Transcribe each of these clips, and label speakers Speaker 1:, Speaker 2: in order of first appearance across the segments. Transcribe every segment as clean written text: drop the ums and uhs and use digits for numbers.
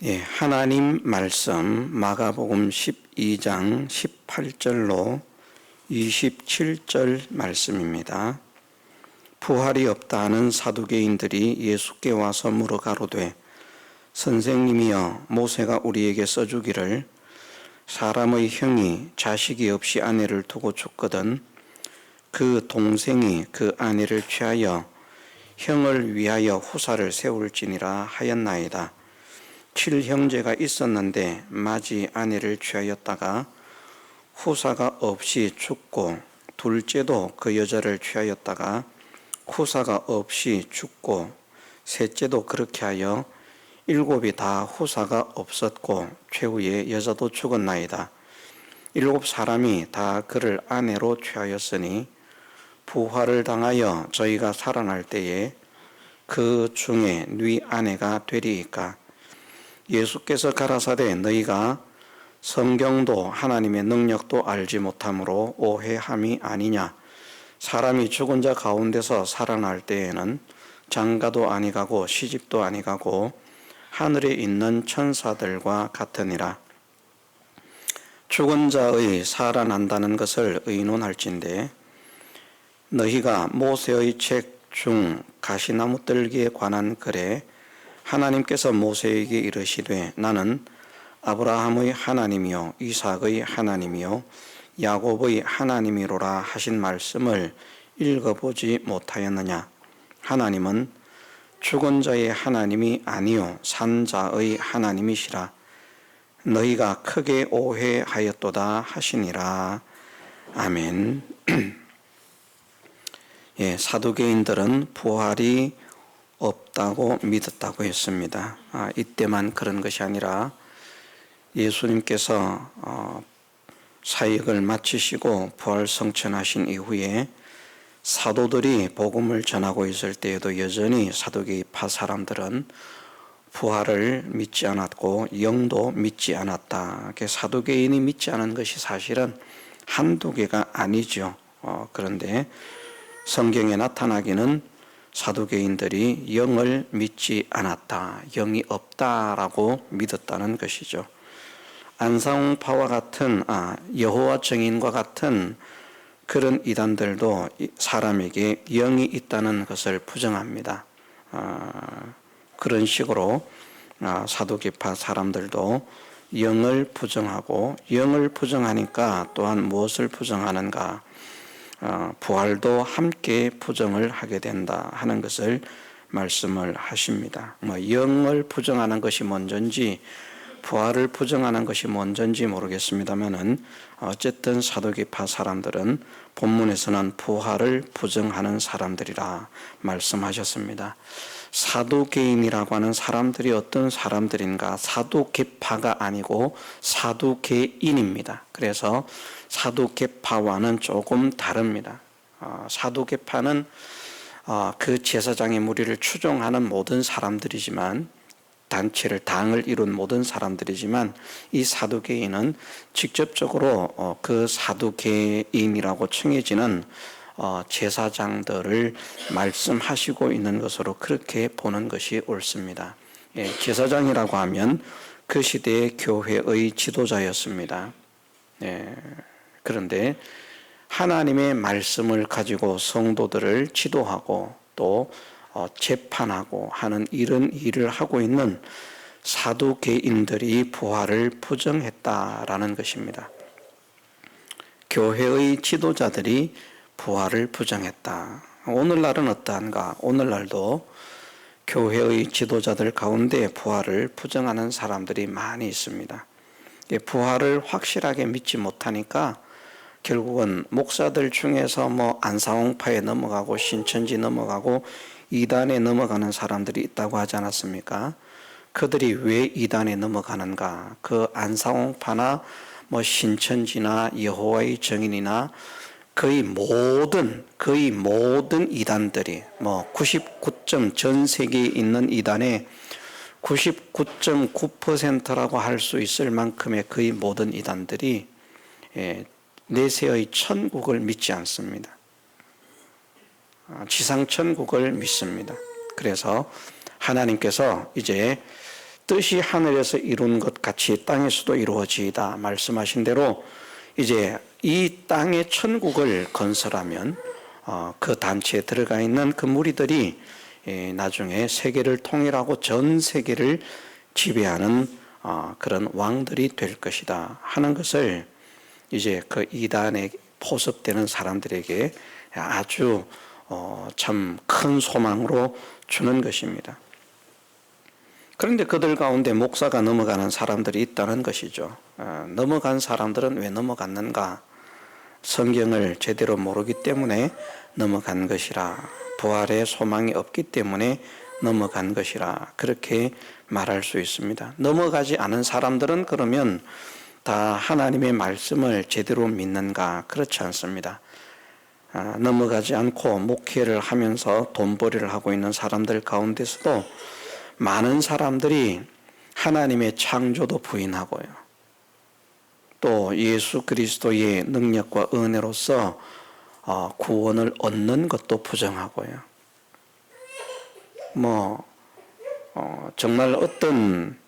Speaker 1: 하나님 말씀 마가복음 12장 18절로 27절 말씀입니다. 부활이 없다 하는 사두개인들이 예수께 와서 물어 가로되 선생님이여 모세가 우리에게 써주기를 사람의 형이 자식이 없이 아내를 두고 죽거든 그 동생이 그 아내를 취하여 형을 위하여 후사를 세울지니라 하였나이다. 7형제가 있었는데 맏이 아내를 취하였다가 후사가 없이 죽고 둘째도 그 여자를 취하였다가 후사가 없이 죽고 셋째도 그렇게 하여 7이 다 후사가 없었고 최후에 여자도 죽었나이다. 7사람이 다 그를 아내로 취하였으니 부활을 당하여 저희가 살아날 때에 그 중에 네 아내가 되리이까. 예수께서 가라사대 너희가 성경도 하나님의 능력도 알지 못함으로 오해함이 아니냐. 사람이 죽은 자 가운데서 살아날 때에는 장가도 아니가고 시집도 아니가고 하늘에 있는 천사들과 같으니라. 죽은 자의 살아난다는 것을 의논할진대 너희가 모세의 책 중 가시나무 뜰기에 관한 글에 하나님께서 모세에게 이르시되 나는 아브라함의 하나님이요 이삭의 하나님이요 야곱의 하나님이로라 하신 말씀을 읽어보지 못하였느냐. 하나님은 죽은 자의 하나님이 아니요 산 자의 하나님이시라. 너희가 크게 오해하였도다 하시니라. 아멘. 사두개인들은 부활이 없다고 믿었다고 했습니다. 이때만 그런 것이 아니라 예수님께서 사역을 마치시고 부활 성천하신 이후에 사도들이 복음을 전하고 있을 때에도 여전히 사두개파 사람들은 부활을 믿지 않았고 영도 믿지 않았다. 사두개인이 믿지 않은 것이 사실은 한두 개가 아니죠. 그런데 성경에 나타나기는 사두개인들이 영을 믿지 않았다. 영이 없다라고 믿었다는 것이죠. 안상홍파와 같은 여호와 증인과 같은 그런 이단들도 사람에게 영이 있다는 것을 부정합니다. 그런 식으로 사두개파 사람들도 영을 부정하고 영을 부정하니까 또한 무엇을 부정하는가? 부활도 함께 부정을 하게 된다 하는 것을 말씀을 하십니다. 영을 부정하는 것이 먼저인지 부활을 부정하는 것이 먼저인지 모르겠습니다만은 어쨌든 사두개파 사람들은 본문에서는 부활을 부정하는 사람들이라 말씀하셨습니다. 사두개인이라고 하는 사람들이 어떤 사람들인가? 사두개파가 아니고 사두개인입니다. 그래서 사두개파와는 조금 다릅니다. 사두개파는 그 제사장의 무리를 추종하는 모든 사람들이지만 단체를 당을 이룬 모든 사람들이지만 이 사두개인은 직접적으로 그 사두개인이라고称해지는 제사장들을 말씀하시고 있는 것으로 그렇게 보는 것이 옳습니다. 제사장이라고 하면 그 시대의 교회의 지도자였습니다. 그런데 하나님의 말씀을 가지고 성도들을 지도하고 또 재판하고 하는 이런 일을 하고 있는 사두개인들이 부활을 부정했다라는 것입니다. 교회의 지도자들이 부활을 부정했다. 오늘날은 어떠한가? 오늘날도 교회의 지도자들 가운데 부활을 부정하는 사람들이 많이 있습니다. 부활을 확실하게 믿지 못하니까 결국은 목사들 중에서 안상홍파에 넘어가고 신천지 넘어가고 이단에 넘어가는 사람들이 있다고 하지 않았습니까? 그들이 왜 이단에 넘어가는가? 그 안상홍파나 신천지나 여호와의 증인이나 거의 모든 이단들이 전 세계에 있는 이단의 99.9%라고 할 수 있을 만큼의 거의 모든 이단들이 내세의 천국을 믿지 않습니다. 지상 천국을 믿습니다. 그래서 하나님께서 이제 뜻이 하늘에서 이룬 것 같이 땅에서도 이루어지이다 말씀하신 대로 이제 이 땅의 천국을 건설하면 그 단체에 들어가 있는 그 무리들이 나중에 세계를 통일하고 전 세계를 지배하는 그런 왕들이 될 것이다 하는 것을 이제 그 이단에 포섭되는 사람들에게 아주 참 큰 소망으로 주는 것입니다. 그런데 그들 가운데 목사가 넘어가는 사람들이 있다는 것이죠. 넘어간 사람들은 왜 넘어갔는가? 성경을 제대로 모르기 때문에 넘어간 것이라, 부활의 소망이 없기 때문에 넘어간 것이라 그렇게 말할 수 있습니다. 넘어가지 않은 사람들은 그러면 다 하나님의 말씀을 제대로 믿는가? 그렇지 않습니다. 넘어가지 않고 목회를 하면서 돈벌이를 하고 있는 사람들 가운데서도 많은 사람들이 하나님의 창조도 부인하고요. 또 예수 그리스도의 능력과 은혜로서 구원을 얻는 것도 부정하고요. 정말 어떤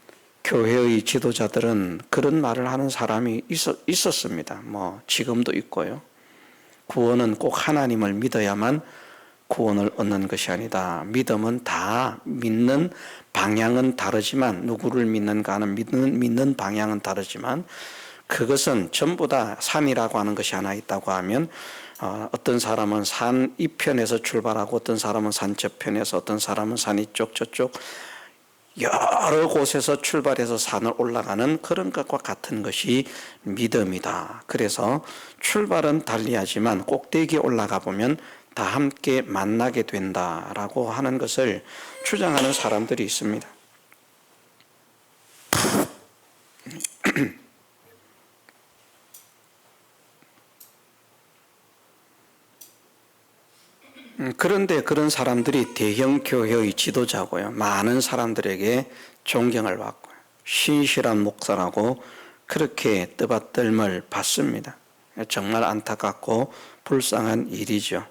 Speaker 1: 교회의 지도자들은 그런 말을 하는 사람이 있었습니다. 지금도 있고요. 구원은 꼭 하나님을 믿어야만 구원을 얻는 것이 아니다. 믿음은 다 믿는 방향은 다르지만, 누구를 믿는가 하는 믿는 방향은 다르지만, 그것은 전부 다 산이라고 하는 것이 하나 있다고 하면 어떤 사람은 산 이편에서 출발하고 어떤 사람은 산 저편에서, 어떤 사람은 산 이쪽 저쪽 여러 곳에서 출발해서 산을 올라가는 그런 것과 같은 것이 믿음이다. 그래서 출발은 달리하지만 꼭대기에 올라가 보면 다 함께 만나게 된다라고 하는 것을 주장하는 사람들이 있습니다. 그런데 그런 사람들이 대형 교회의 지도자고요. 많은 사람들에게 존경을 받고요. 신실한 목사라고 그렇게 뜨받들을 받습니다. 정말 안타깝고 불쌍한 일이죠.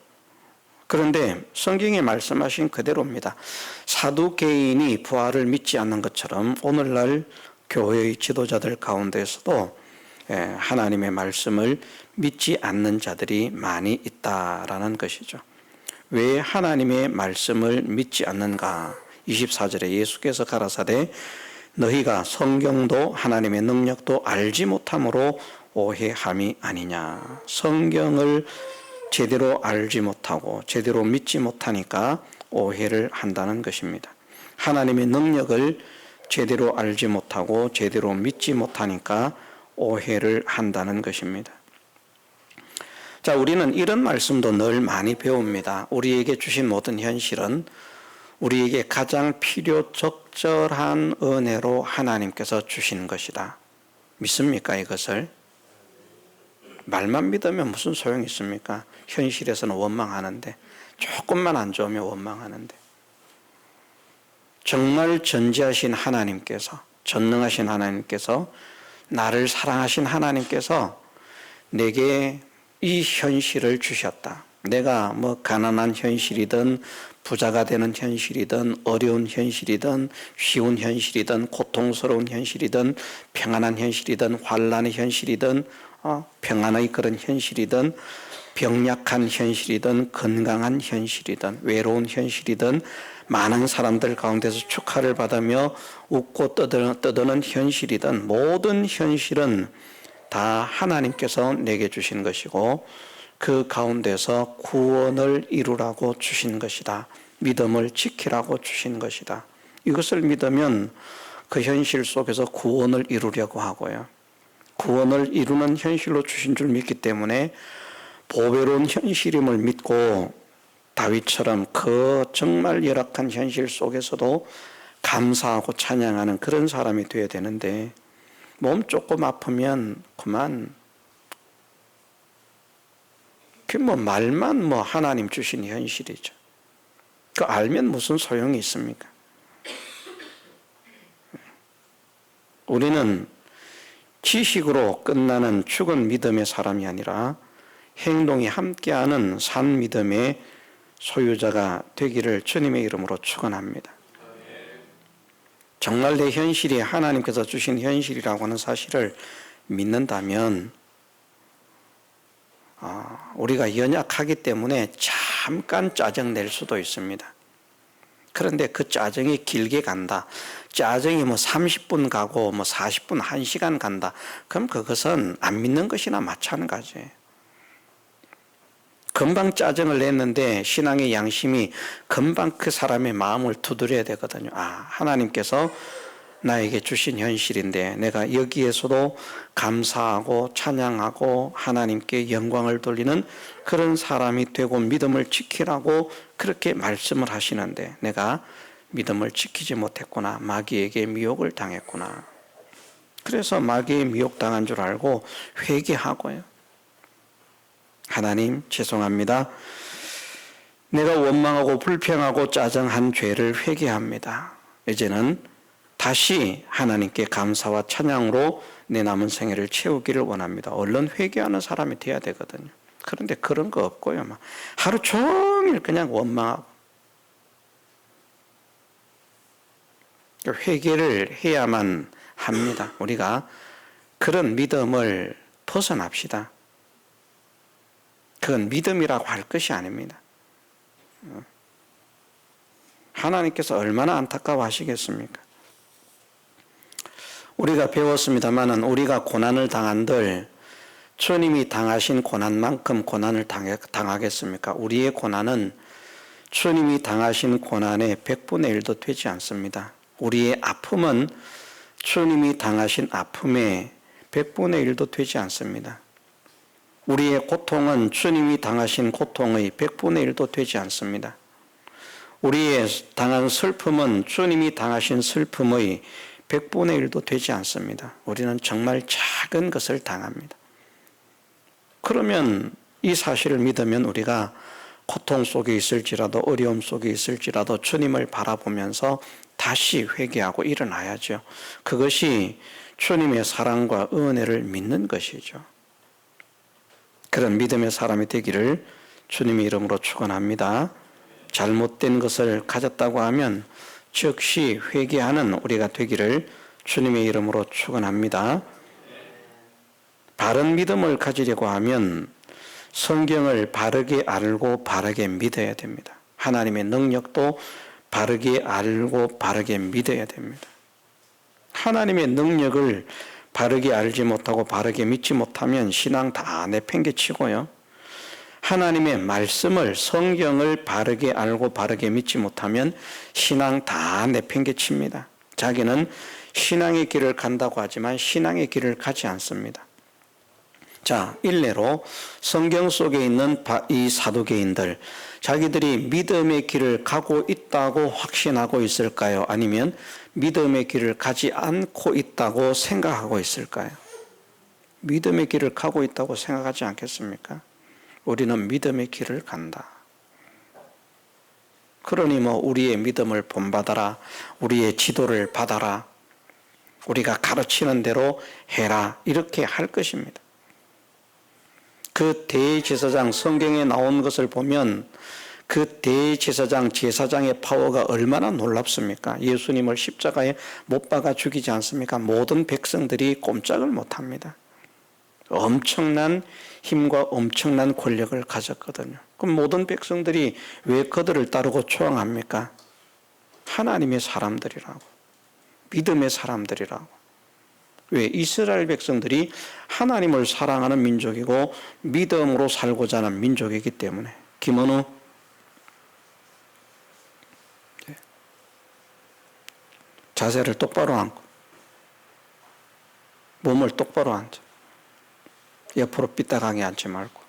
Speaker 1: 그런데 성경이 말씀하신 그대로입니다. 사두개인이 부활을 믿지 않는 것처럼 오늘날 교회의 지도자들 가운데서도 하나님의 말씀을 믿지 않는 자들이 많이 있다라는 것이죠. 왜 하나님의 말씀을 믿지 않는가? 24절에 예수께서 가라사대 너희가 성경도 하나님의 능력도 알지 못함으로 오해함이 아니냐. 성경을 제대로 알지 못하고 제대로 믿지 못하니까 오해를 한다는 것입니다. 하나님의 능력을 제대로 알지 못하고 제대로 믿지 못하니까 오해를 한다는 것입니다. 자, 우리는 이런 말씀도 늘 많이 배웁니다. 우리에게 주신 모든 현실은 우리에게 가장 필요 적절한 은혜로 하나님께서 주신 것이다. 믿습니까, 이것을? 말만 믿으면 무슨 소용이 있습니까? 현실에서는 원망하는데, 조금만 안 좋으면 원망하는데. 정말 전지하신 하나님께서, 전능하신 하나님께서, 나를 사랑하신 하나님께서 내게 이 현실을 주셨다. 내가 가난한 현실이든 부자가 되는 현실이든 어려운 현실이든 쉬운 현실이든 고통스러운 현실이든 평안한 현실이든 환난의 현실이든 평안의 그런 현실이든 병약한 현실이든 건강한 현실이든 외로운 현실이든 많은 사람들 가운데서 축하를 받으며 웃고 떠드는 현실이든 모든 현실은 다 하나님께서 내게 주신 것이고 그 가운데서 구원을 이루라고 주신 것이다. 믿음을 지키라고 주신 것이다. 이것을 믿으면 그 현실 속에서 구원을 이루려고 하고요. 구원을 이루는 현실로 주신 줄 믿기 때문에 보배로운 현실임을 믿고 다윗처럼 그 정말 열악한 현실 속에서도 감사하고 찬양하는 그런 사람이 되어야 되는데 몸 조금 아프면 그만 말만 하나님 주신 현실이죠. 그 알면 무슨 소용이 있습니까? 우리는 지식으로 끝나는 죽은 믿음의 사람이 아니라 행동이 함께하는 산 믿음의 소유자가 되기를 주님의 이름으로 축원합니다. 정말 내 현실이 하나님께서 주신 현실이라고 하는 사실을 믿는다면 우리가 연약하기 때문에 잠깐 짜증 낼 수도 있습니다. 그런데 그 짜증이 길게 간다. 짜증이 30분 가고 40분, 1시간 간다. 그럼 그것은 안 믿는 것이나 마찬가지예요. 금방 짜증을 냈는데 신앙의 양심이 금방 그 사람의 마음을 두드려야 되거든요. 하나님께서 나에게 주신 현실인데 내가 여기에서도 감사하고 찬양하고 하나님께 영광을 돌리는 그런 사람이 되고 믿음을 지키라고 그렇게 말씀을 하시는데 내가 믿음을 지키지 못했구나. 마귀에게 미혹을 당했구나. 그래서 마귀의 미혹당한 줄 알고 회개하고요. 하나님 죄송합니다. 내가 원망하고 불평하고 짜증한 죄를 회개합니다. 이제는 다시 하나님께 감사와 찬양으로 내 남은 생애를 채우기를 원합니다. 얼른 회개하는 사람이 돼야 되거든요. 그런데 그런 거 없고요. 하루 종일 그냥 원망하고. 회개를 해야만 합니다. 우리가 그런 믿음을 벗어납시다. 그건 믿음이라고 할 것이 아닙니다. 하나님께서 얼마나 안타까워하시겠습니까? 우리가 배웠습니다마는 우리가 고난을 당한들 주님이 당하신 고난만큼 고난을 당하겠습니까? 우리의 고난은 주님이 당하신 고난의 100분의 1도 되지 않습니다. 우리의 아픔은 주님이 당하신 아픔의 100분의 1도 되지 않습니다. 우리의 고통은 주님이 당하신 고통의 100분의 1도 되지 않습니다. 우리의 당한 슬픔은 주님이 당하신 슬픔의 100분의 1도 되지 않습니다. 우리는 정말 작은 것을 당합니다. 그러면 이 사실을 믿으면 우리가 고통 속에 있을지라도 어려움 속에 있을지라도 주님을 바라보면서 다시 회개하고 일어나야죠. 그것이 주님의 사랑과 은혜를 믿는 것이죠. 그런 믿음의 사람이 되기를 주님의 이름으로 축원합니다. 잘못된 것을 가졌다고 하면 즉시 회개하는 우리가 되기를 주님의 이름으로 축원합니다. 바른 믿음을 가지려고 하면 성경을 바르게 알고 바르게 믿어야 됩니다. 하나님의 능력도 바르게 알고 바르게 믿어야 됩니다. 하나님의 능력을 바르게 알지 못하고 바르게 믿지 못하면 신앙 다 내팽개치고요. 하나님의 말씀을 성경을 바르게 알고 바르게 믿지 못하면 신앙 다 내팽개칩니다. 자기는 신앙의 길을 간다고 하지만 신앙의 길을 가지 않습니다. 자, 일례로 성경 속에 있는 이 사두개인들, 자기들이 믿음의 길을 가고 있다고 확신하고 있을까요? 아니면 믿음의 길을 가지 않고 있다고 생각하고 있을까요? 믿음의 길을 가고 있다고 생각하지 않겠습니까? 우리는 믿음의 길을 간다. 그러니 우리의 믿음을 본받아라. 우리의 지도를 받아라. 우리가 가르치는 대로 해라. 이렇게 할 것입니다. 그 대제사장 성경에 나온 것을 보면 그 대제사장 제사장의 파워가 얼마나 놀랍습니까? 예수님을 십자가에 못 박아 죽이지 않습니까? 모든 백성들이 꼼짝을 못합니다. 엄청난 힘과 엄청난 권력을 가졌거든요. 그럼 모든 백성들이 왜 그들을 따르고 초항합니까? 하나님의 사람들이라고, 믿음의 사람들이라고. 왜? 이스라엘 백성들이 하나님을 사랑하는 민족이고 믿음으로 살고자 하는 민족이기 때문에. 김원우, 자세를 똑바로 앉고 몸을 똑바로 앉아. 옆으로 삐딱하게 앉지 말고.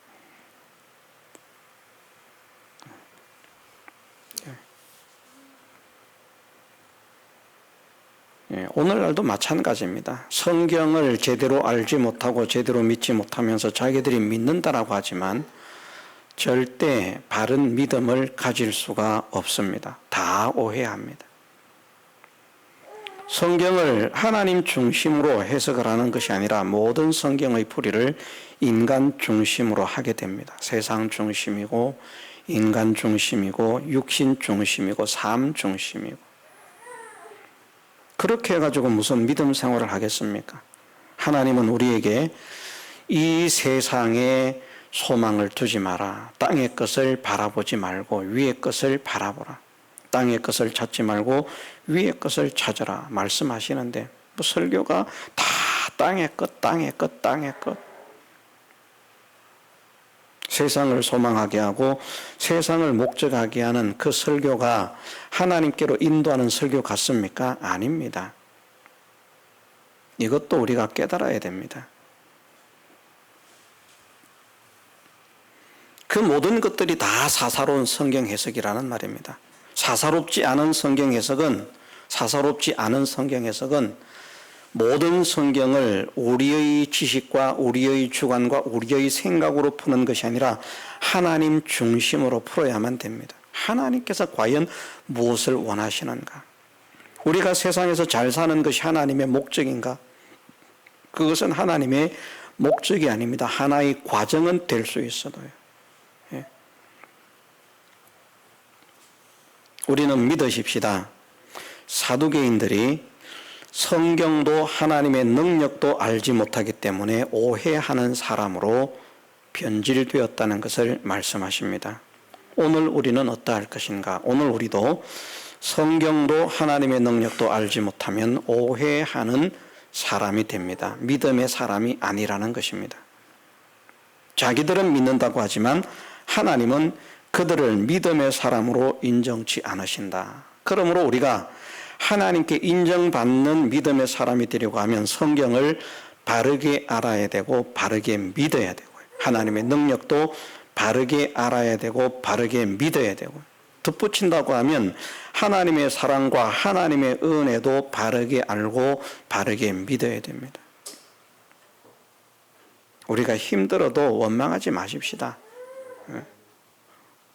Speaker 1: 오늘날도 마찬가지입니다. 성경을 제대로 알지 못하고 제대로 믿지 못하면서 자기들이 믿는다라고 하지만 절대 바른 믿음을 가질 수가 없습니다. 다 오해합니다. 성경을 하나님 중심으로 해석을 하는 것이 아니라 모든 성경의 풀이를 인간 중심으로 하게 됩니다. 세상 중심이고 인간 중심이고 육신 중심이고 삶 중심이고. 그렇게 해가지고 무슨 믿음 생활을 하겠습니까? 하나님은 우리에게 이 세상에 소망을 두지 마라. 땅의 것을 바라보지 말고 위의 것을 바라보라. 땅의 것을 찾지 말고 위의 것을 찾아라 말씀하시는데, 뭐 설교가 다 땅의 것, 땅의 것, 땅의 것. 세상을 소망하게 하고 세상을 목적하게 하는 그 설교가 하나님께로 인도하는 설교 같습니까? 아닙니다. 이것도 우리가 깨달아야 됩니다. 그 모든 것들이 다 사사로운 성경 해석이라는 말입니다. 사사롭지 않은 성경 해석은 모든 성경을 우리의 지식과 우리의 주관과 우리의 생각으로 푸는 것이 아니라 하나님 중심으로 풀어야만 됩니다. 하나님께서 과연 무엇을 원하시는가? 우리가 세상에서 잘 사는 것이 하나님의 목적인가? 그것은 하나님의 목적이 아닙니다. 하나의 과정은 될 수 있어도요. 예. 우리는 믿으십시다. 사두개인들이 성경도 하나님의 능력도 알지 못하기 때문에 오해하는 사람으로 변질되었다는 것을 말씀하십니다. 오늘 우리는 어떠할 것인가? 오늘 우리도 성경도 하나님의 능력도 알지 못하면 오해하는 사람이 됩니다. 믿음의 사람이 아니라는 것입니다. 자기들은 믿는다고 하지만 하나님은 그들을 믿음의 사람으로 인정치 않으신다. 그러므로 우리가 하나님께 인정받는 믿음의 사람이 되려고 하면 성경을 바르게 알아야 되고 바르게 믿어야 되고요. 하나님의 능력도 바르게 알아야 되고 바르게 믿어야 되고요. 덧붙인다고 하면 하나님의 사랑과 하나님의 은혜도 바르게 알고 바르게 믿어야 됩니다. 우리가 힘들어도 원망하지 마십시다.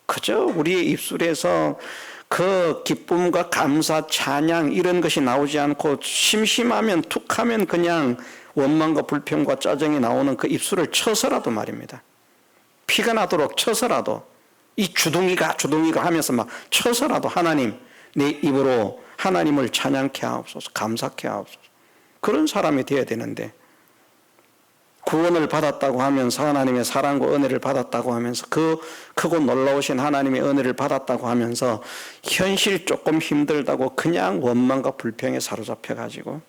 Speaker 1: 그저 우리의 입술에서 그 기쁨과 감사, 찬양 이런 것이 나오지 않고 심심하면 툭하면 그냥 원망과 불평과 짜증이 나오는 그 입술을 쳐서라도 말입니다. 피가 나도록 쳐서라도 이 주둥이가 하면서 막 쳐서라도 하나님 내 입으로 하나님을 찬양케 하옵소서, 감사케 하옵소서. 그런 사람이 되어야 되는데 구원을 받았다고 하면서 하나님의 사랑과 은혜를 받았다고 하면서 그 크고 놀라우신 하나님의 은혜를 받았다고 하면서 현실 조금 힘들다고 그냥 원망과 불평에 사로잡혀가지고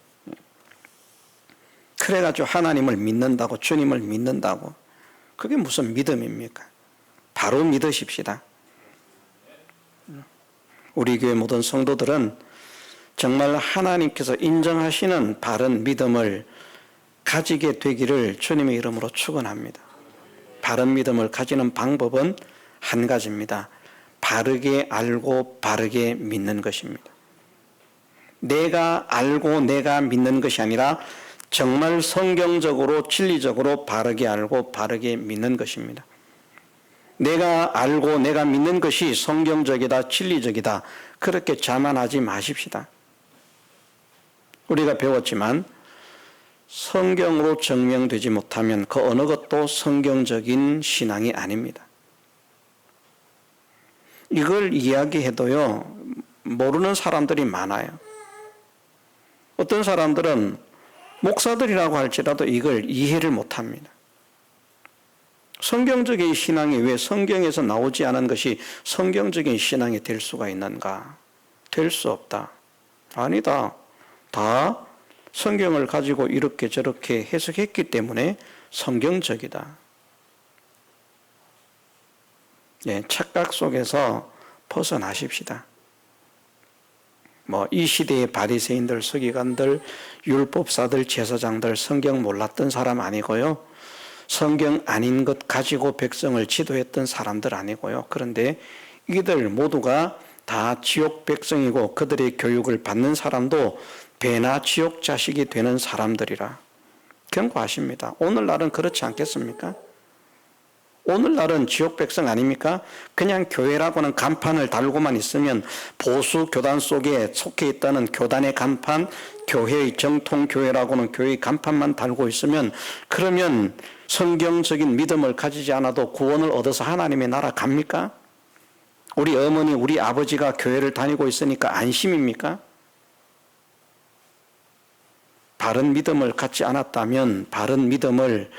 Speaker 1: 그래가지고 하나님을 믿는다고 주님을 믿는다고 그게 무슨 믿음입니까? 바로 믿으십시다. 우리 교회 모든 성도들은 정말 하나님께서 인정하시는 바른 믿음을 가지게 되기를 주님의 이름으로 축원합니다. 바른 믿음을 가지는 방법은 한 가지입니다. 바르게 알고 바르게 믿는 것입니다. 내가 알고 내가 믿는 것이 아니라 정말 성경적으로 진리적으로 바르게 알고 바르게 믿는 것입니다. 내가 알고 내가 믿는 것이 성경적이다 진리적이다 그렇게 자만하지 마십시다. 우리가 배웠지만 성경으로 증명되지 못하면 그 어느 것도 성경적인 신앙이 아닙니다. 이걸 이야기해도요 모르는 사람들이 많아요. 어떤 사람들은 목사들이라고 할지라도 이걸 이해를 못합니다. 성경적인 신앙이 왜 성경에서 나오지 않은 것이 성경적인 신앙이 될 수가 있는가? 될 수 없다. 아니다. 다 성경을 가지고 이렇게 저렇게 해석했기 때문에 성경적이다. 예, 착각 속에서 벗어나십시다. 이 시대의 바리새인들, 서기관들, 율법사들, 제사장들 성경 몰랐던 사람 아니고요. 성경 아닌 것 가지고 백성을 지도했던 사람들 아니고요. 그런데 이들 모두가 다 지옥 백성이고 그들의 교육을 받는 사람도 배나 지옥 자식이 되는 사람들이라 경고하십니다. 오늘날은 그렇지 않겠습니까? 오늘날은 지옥 백성 아닙니까? 그냥 교회라고는 간판을 달고만 있으면 보수 교단 속에 속해 있다는 교단의 간판, 교회의 정통교회라고는 교회의 간판만 달고 있으면 그러면 성경적인 믿음을 가지지 않아도 구원을 얻어서 하나님의 나라 갑니까? 우리 어머니, 우리 아버지가 교회를 다니고 있으니까 안심입니까? 바른 믿음을 갖지 않았다면 바른 믿음을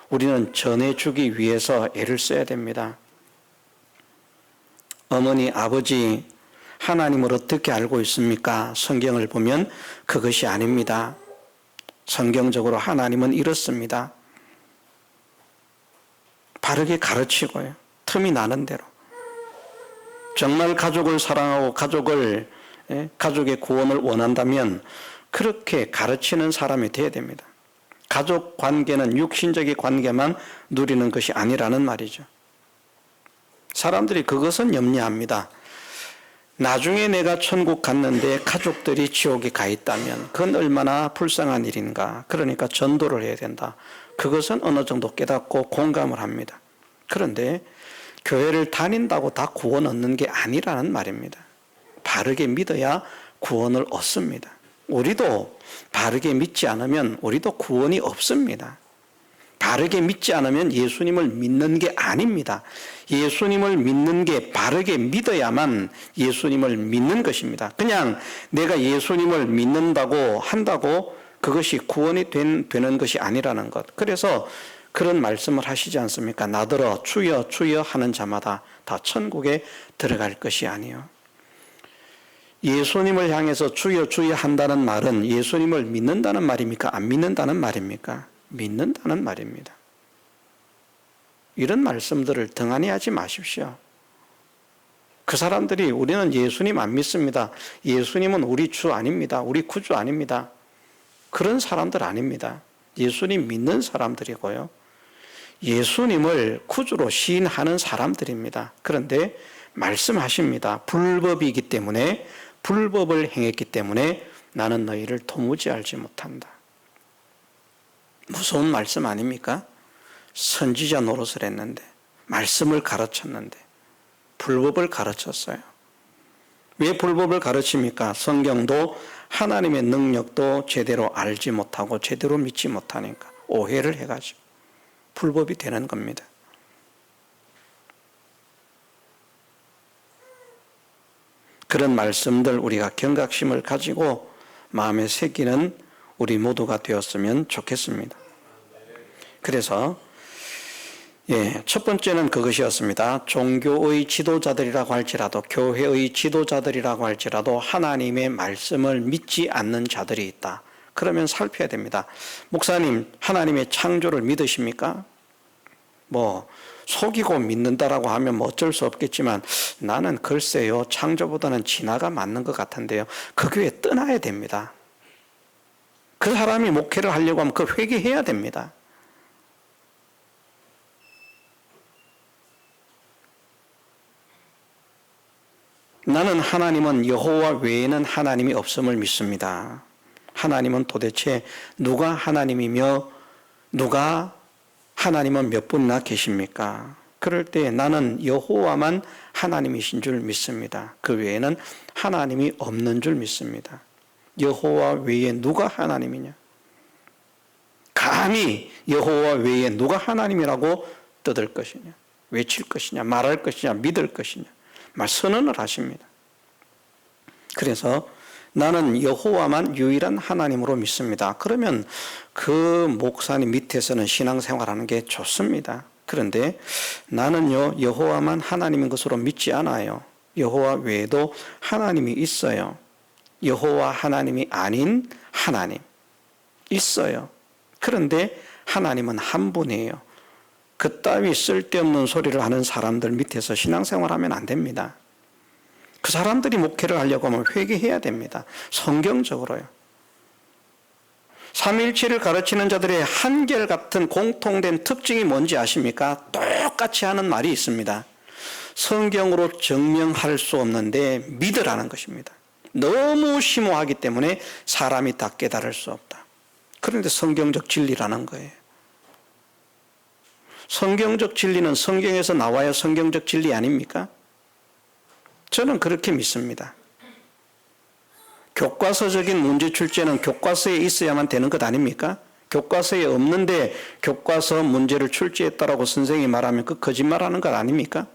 Speaker 1: 우리는 전해주기 위해서 애를 써야 됩니다. 어머니, 아버지, 하나님을 어떻게 알고 있습니까? 성경을 보면 그것이 아닙니다. 성경적으로 하나님은 이렇습니다. 바르게 가르치고요. 틈이 나는 대로. 정말 가족을 사랑하고 가족의 구원을 원한다면 그렇게 가르치는 사람이 되어야 됩니다. 가족 관계는 육신적인 관계만 누리는 것이 아니라는 말이죠. 사람들이 그것은 염려합니다. 나중에 내가 천국 갔는데 가족들이 지옥에 가 있다면 그건 얼마나 불쌍한 일인가. 그러니까 전도를 해야 된다. 그것은 어느 정도 깨닫고 공감을 합니다. 그런데 교회를 다닌다고 다 구원 얻는 게 아니라는 말입니다. 바르게 믿어야 구원을 얻습니다. 우리도 바르게 믿지 않으면 우리도 구원이 없습니다. 바르게 믿지 않으면 예수님을 믿는 게 아닙니다. 예수님을 믿는 게 바르게 믿어야만 예수님을 믿는 것입니다. 그냥 내가 예수님을 믿는다고 한다고 그것이 구원이 되는 것이 아니라는 것. 그래서 그런 말씀을 하시지 않습니까? 나더러 주여 주여 하는 자마다 다 천국에 들어갈 것이 아니요. 예수님을 향해서 주여 주여 한다는 말은 예수님을 믿는다는 말입니까? 안 믿는다는 말입니까? 믿는다는 말입니다. 이런 말씀들을 등한히 하지 마십시오. 그 사람들이 우리는 예수님 안 믿습니다. 예수님은 우리 주 아닙니다. 우리 구주 아닙니다. 그런 사람들 아닙니다. 예수님 믿는 사람들이고요. 예수님을 구주로 시인하는 사람들입니다. 그런데 말씀하십니다. 불법이기 때문에 불법을 행했기 때문에 나는 너희를 도무지 알지 못한다. 무서운 말씀 아닙니까? 선지자 노릇을 했는데 말씀을 가르쳤는데 불법을 가르쳤어요. 왜 불법을 가르칩니까? 성경도 하나님의 능력도 제대로 알지 못하고 제대로 믿지 못하니까 오해를 해가지고 불법이 되는 겁니다. 그런 말씀들 우리가 경각심을 가지고 마음에 새기는 우리 모두가 되었으면 좋겠습니다. 그래서 첫 번째는 그것이었습니다. 종교의 지도자들이라고 할지라도 교회의 지도자들이라고 할지라도 하나님의 말씀을 믿지 않는 자들이 있다. 그러면 살펴야 됩니다. 목사님, 하나님의 창조를 믿으십니까? 속이고 믿는다라고 하면 어쩔 수 없겠지만 나는 글쎄요, 창조보다는 진화가 맞는 것 같은데요. 그 교회 떠나야 됩니다. 그 사람이 목회를 하려고 하면 그 회개해야 됩니다. 나는 하나님은 여호와 외에는 하나님이 없음을 믿습니다. 하나님은 도대체 누가 하나님이며 누가 하나님은 몇 분이나 계십니까? 그럴 때 나는 여호와만 하나님이신 줄 믿습니다. 그 외에는 하나님이 없는 줄 믿습니다. 여호와 외에 누가 하나님이냐? 감히 여호와 외에 누가 하나님이라고 떠들 것이냐? 외칠 것이냐? 말할 것이냐? 믿을 것이냐? 선언을 하십니다. 그래서 나는 여호와만 유일한 하나님으로 믿습니다. 그러면 그 목사님 밑에서는 신앙생활하는 게 좋습니다. 그런데 나는요, 여호와만 하나님인 것으로 믿지 않아요. 여호와 외에도 하나님이 있어요. 여호와 하나님이 아닌 하나님 있어요. 그런데 하나님은 한 분이에요. 그따위 쓸데없는 소리를 하는 사람들 밑에서 신앙생활하면 안 됩니다. 그 사람들이 목회를 하려고 하면 회개해야 됩니다. 성경적으로요. 삼위일체를 가르치는 자들의 한결같은 공통된 특징이 뭔지 아십니까? 똑같이 하는 말이 있습니다. 성경으로 증명할 수 없는데 믿으라는 것입니다. 너무 심오하기 때문에 사람이 다 깨달을 수 없다. 그런데 성경적 진리라는 거예요. 성경적 진리는 성경에서 나와야 성경적 진리 아닙니까? 저는 그렇게 믿습니다. 교과서적인 문제 출제는 교과서에 있어야만 되는 것 아닙니까? 교과서에 없는데 교과서 문제를 출제했다라고 선생님이 말하면 그 거짓말하는 것 아닙니까?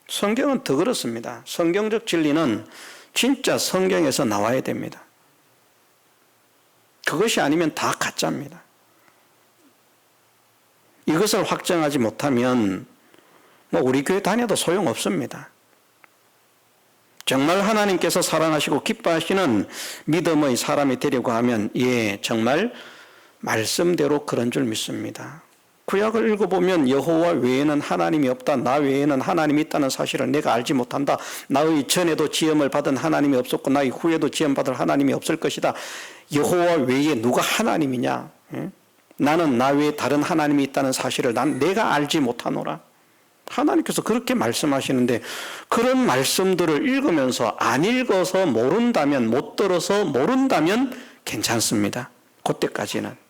Speaker 1: 성경은 더 그렇습니다. 성경적 진리는 진짜 성경에서 나와야 됩니다. 그것이 아니면 다 가짜입니다. 이것을 확정하지 못하면 우리 교회 다녀도 소용없습니다. 정말 하나님께서 사랑하시고 기뻐하시는 믿음의 사람이 되려고 하면 정말 말씀대로 그런 줄 믿습니다. 구약을 읽어보면 여호와 외에는 하나님이 없다. 나 외에는 하나님이 있다는 사실을 내가 알지 못한다. 나의 전에도 지음을 받은 하나님이 없었고 나의 후에도 지음받을 하나님이 없을 것이다. 여호와 외에 누가 하나님이냐? 나는 나 외에 다른 하나님이 있다는 사실을 내가 알지 못하노라. 하나님께서 그렇게 말씀하시는데 그런 말씀들을 읽으면서 안 읽어서 모른다면, 못 들어서 모른다면 괜찮습니다. 그때까지는.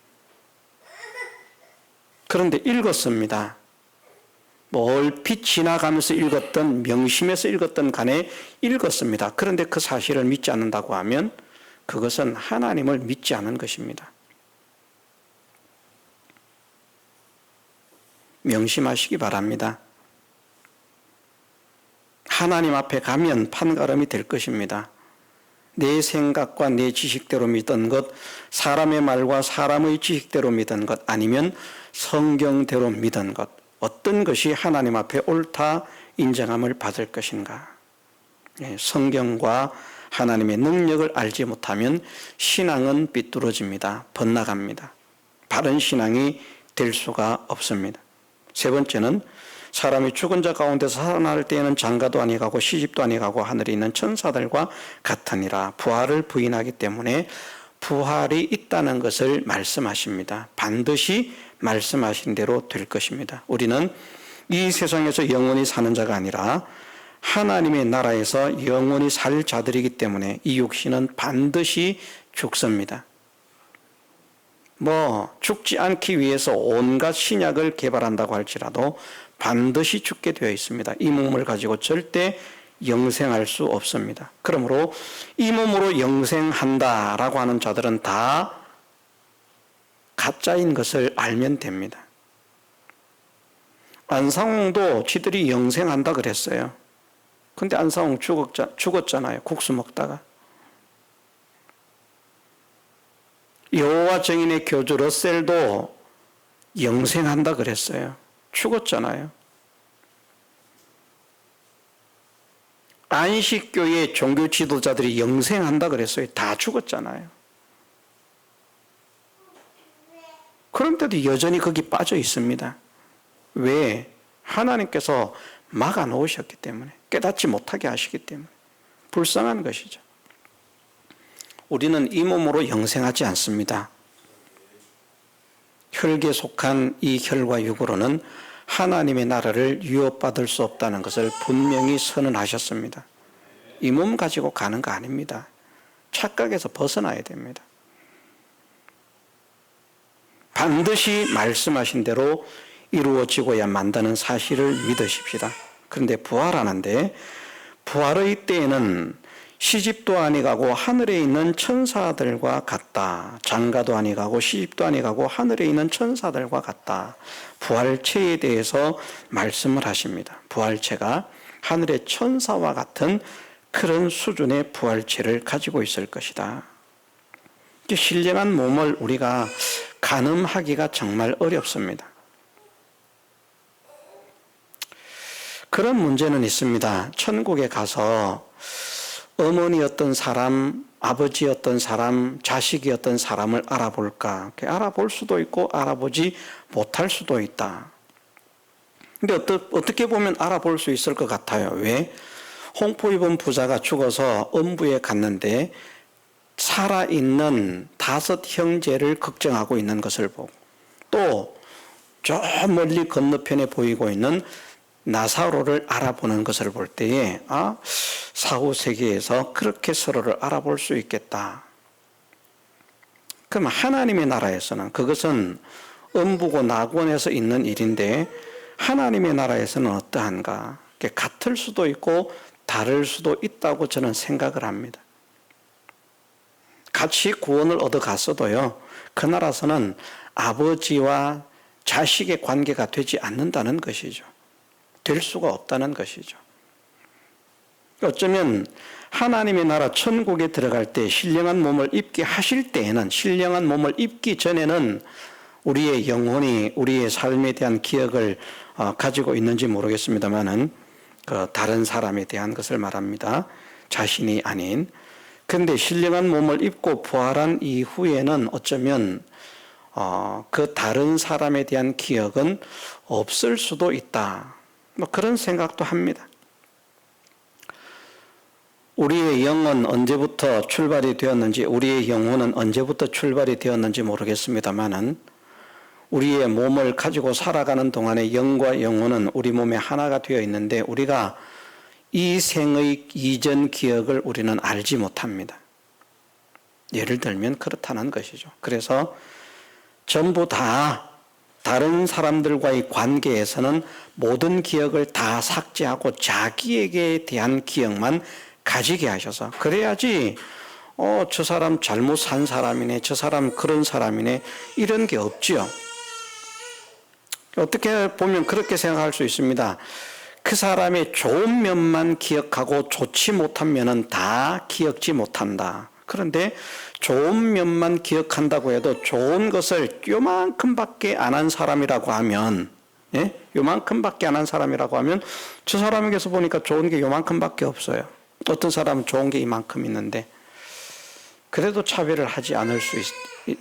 Speaker 1: 그런데 읽었습니다. 얼핏 지나가면서 읽었던, 명심해서 읽었던 간에 읽었습니다. 그런데 그 사실을 믿지 않는다고 하면 그것은 하나님을 믿지 않은 것입니다. 명심하시기 바랍니다. 하나님 앞에 가면 판가름이 될 것입니다. 내 생각과 내 지식대로 믿은 것, 사람의 말과 사람의 지식대로 믿은 것, 아니면 성경대로 믿은 것, 어떤 것이 하나님 앞에 옳다 인정함을 받을 것인가? 성경과 하나님의 능력을 알지 못하면 신앙은 삐뚤어집니다. 번나갑니다. 바른 신앙이 될 수가 없습니다. 세 번째는 사람이 죽은 자 가운데서 살아날 때에는 장가도 아니가고 시집도 아니가고 하늘에 있는 천사들과 같으니라. 부활을 부인하기 때문에 부활이 있다는 것을 말씀하십니다. 반드시 말씀하신 대로 될 것입니다. 우리는 이 세상에서 영원히 사는 자가 아니라 하나님의 나라에서 영원히 살 자들이기 때문에 이 육신은 반드시 죽습니다. 죽지 않기 위해서 온갖 신약을 개발한다고 할지라도 반드시 죽게 되어 있습니다. 이 몸을 가지고 절대 영생할 수 없습니다. 그러므로 이 몸으로 영생한다라고 하는 자들은 다 가짜인 것을 알면 됩니다. 안상홍도 지들이 영생한다 그랬어요. 근데 안상홍 죽었잖아요. 국수 먹다가. 여호와 증인의 교주 러셀도 영생한다 그랬어요. 죽었잖아요. 안식교의 종교 지도자들이 영생한다 그랬어요. 다 죽었잖아요. 그런데도 여전히 거기 빠져 있습니다. 왜? 하나님께서 막아 놓으셨기 때문에, 깨닫지 못하게 하시기 때문에. 불쌍한 것이죠. 우리는 이 몸으로 영생하지 않습니다. 혈기에 속한 이 혈과 육으로는 하나님의 나라를 유업받을 수 없다는 것을 분명히 선언하셨습니다. 이 몸 가지고 가는 거 아닙니다. 착각에서 벗어나야 됩니다. 반드시 말씀하신 대로 이루어지고야 만다는 사실을 믿으십시다. 그런데 부활하는데 부활의 때에는 시집도 아니가고 하늘에 있는 천사들과 같다. 장가도 아니가고 시집도 아니가고 하늘에 있는 천사들과 같다. 부활체에 대해서 말씀을 하십니다. 부활체가 하늘의 천사와 같은 그런 수준의 부활체를 가지고 있을 것이다. 신령한 몸을 우리가 가늠하기가 정말 어렵습니다. 그런 문제는 있습니다. 천국에 가서 어머니였던 사람, 아버지였던 사람, 자식이었던 사람을 알아볼까? 알아볼 수도 있고 알아보지 못할 수도 있다. 근데 어떻게 보면 알아볼 수 있을 것 같아요. 왜? 홍포 입은 부자가 죽어서 엄부에 갔는데 살아있는 5 형제를 걱정하고 있는 것을 보고, 또 저 멀리 건너편에 보이고 있는 나사로를 알아보는 것을 볼 때에 사후 세계에서 그렇게 서로를 알아볼 수 있겠다. 그럼 하나님의 나라에서는 그것은 엄부고 낙원에서 있는 일인데 하나님의 나라에서는 어떠한가? 같을 수도 있고 다를 수도 있다고 저는 생각을 합니다. 같이 구원을 얻어갔어도요, 그 나라에서는 아버지와 자식의 관계가 되지 않는다는 것이죠. 될 수가 없다는 것이죠. 어쩌면 하나님의 나라 천국에 들어갈 때 신령한 몸을 입게 하실 때에는, 신령한 몸을 입기 전에는 우리의 영혼이 우리의 삶에 대한 기억을 가지고 있는지 모르겠습니다만은 그 다른 사람에 대한 것을 말합니다. 자신이 아닌. 그런데 신령한 몸을 입고 부활한 이후에는 어쩌면 그 다른 사람에 대한 기억은 없을 수도 있다. 뭐 그런 생각도 합니다. 우리의 영은 언제부터 출발이 되었는지, 우리의 영혼은 언제부터 출발이 되었는지 모르겠습니다만은 우리의 몸을 가지고 살아가는 동안에 영과 영혼은 우리 몸에 하나가 되어 있는데 우리가 이 생의 이전 기억을 우리는 알지 못합니다. 예를 들면 그렇다는 것이죠. 그래서 전부 다 다른 사람들과의 관계에서는 모든 기억을 다 삭제하고 자기에게 대한 기억만 가지게 하셔서, 그래야지 저 사람 잘못 산 사람이네, 저 사람 그런 사람이네, 이런 게 없지요. 어떻게 보면 그렇게 생각할 수 있습니다. 그 사람의 좋은 면만 기억하고 좋지 못한 면은 다 기억지 못한다. 그런데 좋은 면만 기억한다고 해도 좋은 것을 요만큼밖에 안 한 사람이라고 하면, 요만큼밖에 안 한 사람이라고 하면 저 사람에게서 보니까 좋은 게 요만큼밖에 없어요. 어떤 사람은 좋은 게 이만큼 있는데 그래도 차별을 하지 않을 수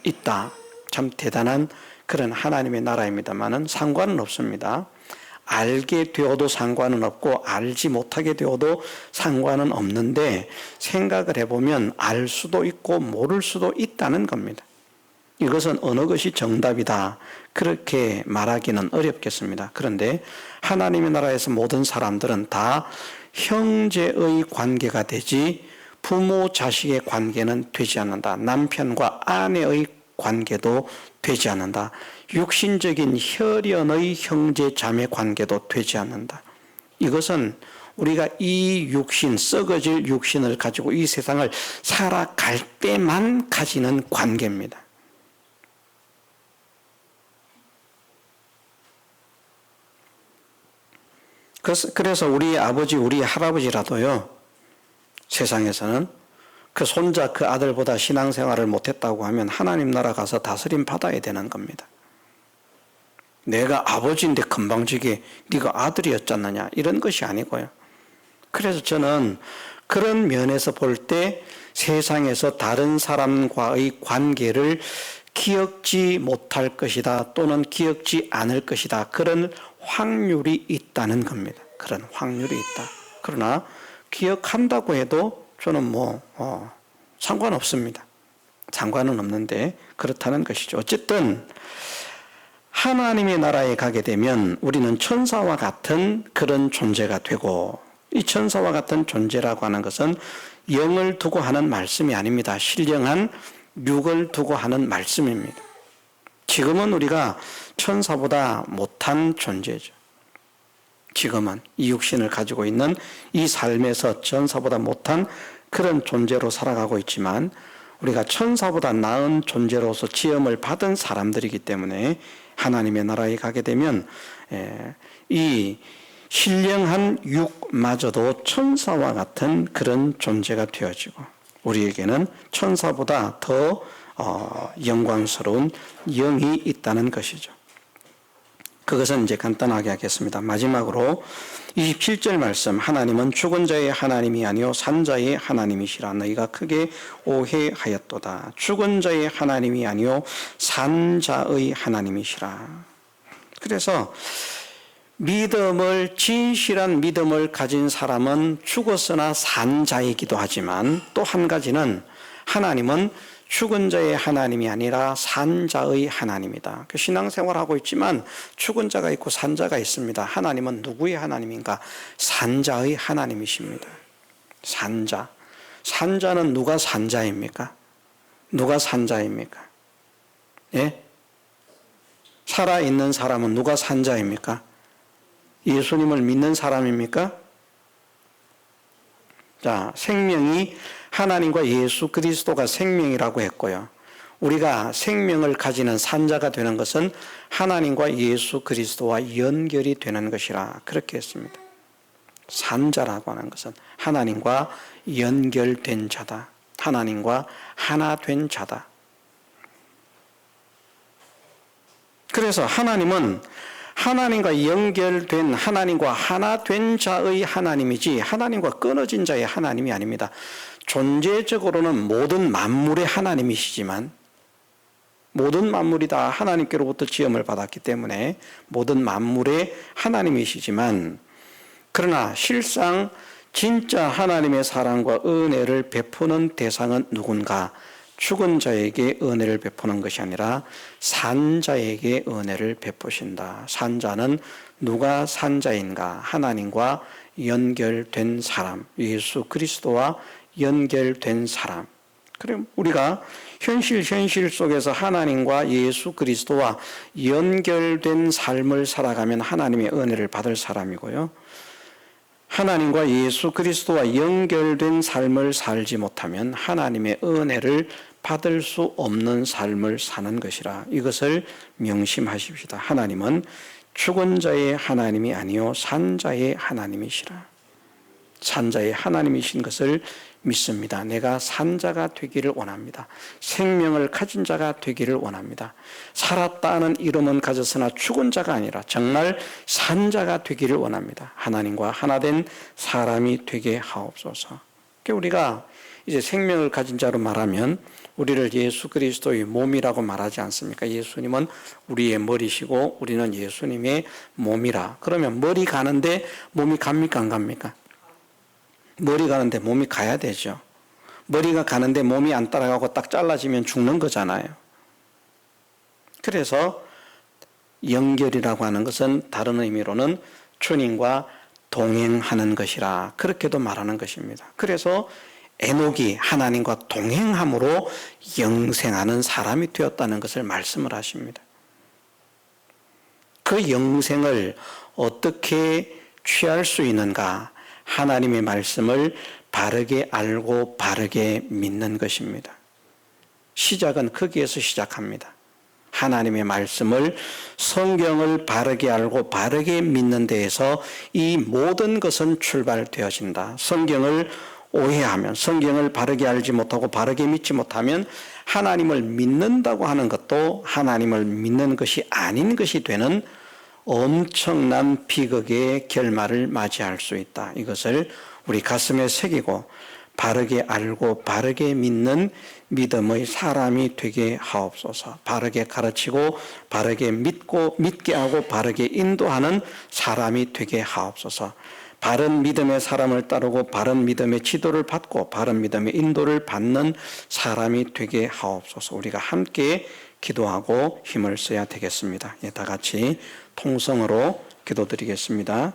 Speaker 1: 있다. 참 대단한 그런 하나님의 나라입니다만은 상관은 없습니다. 알게 되어도 상관은 없고 알지 못하게 되어도 상관은 없는데, 생각을 해보면 알 수도 있고 모를 수도 있다는 겁니다. 이것은 어느 것이 정답이다 그렇게 말하기는 어렵겠습니다. 그런데 하나님의 나라에서 모든 사람들은 다 형제의 관계가 되지 부모 자식의 관계는 되지 않는다. 남편과 아내의 관계도 되지 않는다. 육신적인 혈연의 형제 자매 관계도 되지 않는다. 이것은 우리가 이 육신, 썩어질 육신을 가지고 이 세상을 살아갈 때만 가지는 관계입니다. 그래서 우리 아버지, 우리 할아버지라도요, 세상에서는 그 손자, 그 아들보다 신앙생활을 못했다고 하면 하나님 나라 가서 다스림 받아야 되는 겁니다. 내가 아버지인데 건방지게 네가 아들이었잖느냐, 이런 것이 아니고요. 그래서 저는 그런 면에서 볼 때 세상에서 다른 사람과의 관계를 기억지 못할 것이다, 또는 기억지 않을 것이다, 그런 확률이 있다는 겁니다. 그런 확률이 있다. 그러나 기억한다고 해도 저는 상관없습니다. 상관은 없는데 그렇다는 것이죠. 어쨌든 하나님의 나라에 가게 되면 우리는 천사와 같은 그런 존재가 되고, 이 천사와 같은 존재라고 하는 것은 영을 두고 하는 말씀이 아닙니다. 신령한 육을 두고 하는 말씀입니다. 지금은 우리가 천사보다 못한 존재죠. 지금은 이 육신을 가지고 있는 이 삶에서 천사보다 못한 그런 존재로 살아가고 있지만, 우리가 천사보다 나은 존재로서 지음을 받은 사람들이기 때문에 하나님의 나라에 가게 되면 이 신령한 육마저도 천사와 같은 그런 존재가 되어지고, 우리에게는 천사보다 더 영광스러운 영이 있다는 것이죠. 그것은 이제 간단하게 하겠습니다. 마지막으로 27절 말씀, 하나님은 죽은 자의 하나님이 아니요 산 자의 하나님이시라 너희가 크게 오해하였도다. 죽은 자의 하나님이 아니요 산 자의 하나님이시라. 그래서 진실한 믿음을 가진 사람은 죽었으나 산 자이기도 하지만, 또 한 가지는 하나님은 죽은 자의 하나님이 아니라 산 자의 하나님이다. 신앙생활하고 있지만 죽은 자가 있고 산 자가 있습니다. 하나님은 누구의 하나님인가? 산 자의 하나님이십니다. 산 자. 산 자는 누가 산 자입니까? 누가 산 자입니까? 예? 살아있는 사람은 누가 산 자입니까? 예수님을 믿는 사람입니까? 자, 생명이 하나님과 예수 그리스도가 생명이라고 했고요. 우리가 생명을 가지는 산자가 되는 것은 하나님과 예수 그리스도와 연결이 되는 것이라 그렇게 했습니다. 산자라고 하는 것은 하나님과 연결된 자다. 하나님과 하나 된 자다. 그래서 하나님은 하나님과 연결된, 하나님과 하나 된 자의 하나님이지 하나님과 끊어진 자의 하나님이 아닙니다. 존재적으로는 모든 만물의 하나님이시지만, 모든 만물이 다 하나님께로부터 지음을 받았기 때문에 모든 만물의 하나님이시지만, 그러나 실상 진짜 하나님의 사랑과 은혜를 베푸는 대상은 누군가? 죽은 자에게 은혜를 베푸는 것이 아니라 산 자에게 은혜를 베푸신다. 산 자는 누가 산 자인가? 하나님과 연결된 사람, 예수 그리스도와 연결된 사람. 그럼 우리가 현실 속에서 하나님과 예수 그리스도와 연결된 삶을 살아가면 하나님의 은혜를 받을 사람이고요. 하나님과 예수 그리스도와 연결된 삶을 살지 못하면 하나님의 은혜를 받을 수 없는 삶을 사는 것이라. 이것을 명심하십시다. 하나님은 죽은 자의 하나님이 아니요 산 자의 하나님이시라. 산 자의 하나님이신 것을 믿습니다. 내가 산 자가 되기를 원합니다. 생명을 가진 자가 되기를 원합니다. 살았다는 이름은 가졌으나 죽은 자가 아니라 정말 산 자가 되기를 원합니다. 하나님과 하나 된 사람이 되게 하옵소서. 우리가 이제 생명을 가진 자로 말하면 우리를 예수 그리스도의 몸이라고 말하지 않습니까? 예수님은 우리의 머리시고 우리는 예수님의 몸이라. 그러면 머리 가는데 몸이 갑니까? 안 갑니까? 머리 가는데 몸이 가야 되죠. 머리가 가는데 몸이 안 따라가고 딱 잘라지면 죽는 거잖아요. 그래서 연결이라고 하는 것은 다른 의미로는 주님과 동행하는 것이라 그렇게도 말하는 것입니다. 그래서 에녹이 하나님과 동행함으로 영생하는 사람이 되었다는 것을 말씀을 하십니다. 그 영생을 어떻게 취할 수 있는가? 하나님의 말씀을 바르게 알고 바르게 믿는 것입니다. 시작은 거기에서 시작합니다. 하나님의 말씀을, 성경을 바르게 알고 바르게 믿는 데에서 이 모든 것은 출발되어진다. 성경을 오해하면, 성경을 바르게 알지 못하고 바르게 믿지 못하면 하나님을 믿는다고 하는 것도 하나님을 믿는 것이 아닌 것이 되는 엄청난 비극의 결말을 맞이할 수 있다. 이것을 우리 가슴에 새기고 바르게 알고 바르게 믿는 믿음의 사람이 되게 하옵소서. 바르게 가르치고 바르게 믿게 하고 바르게 인도하는 사람이 되게 하옵소서. 바른 믿음의 사람을 따르고 바른 믿음의 지도를 받고 바른 믿음의 인도를 받는 사람이 되게 하옵소서. 우리가 함께 기도하고 힘을 써야 되겠습니다. 다 같이 통성으로 기도드리겠습니다.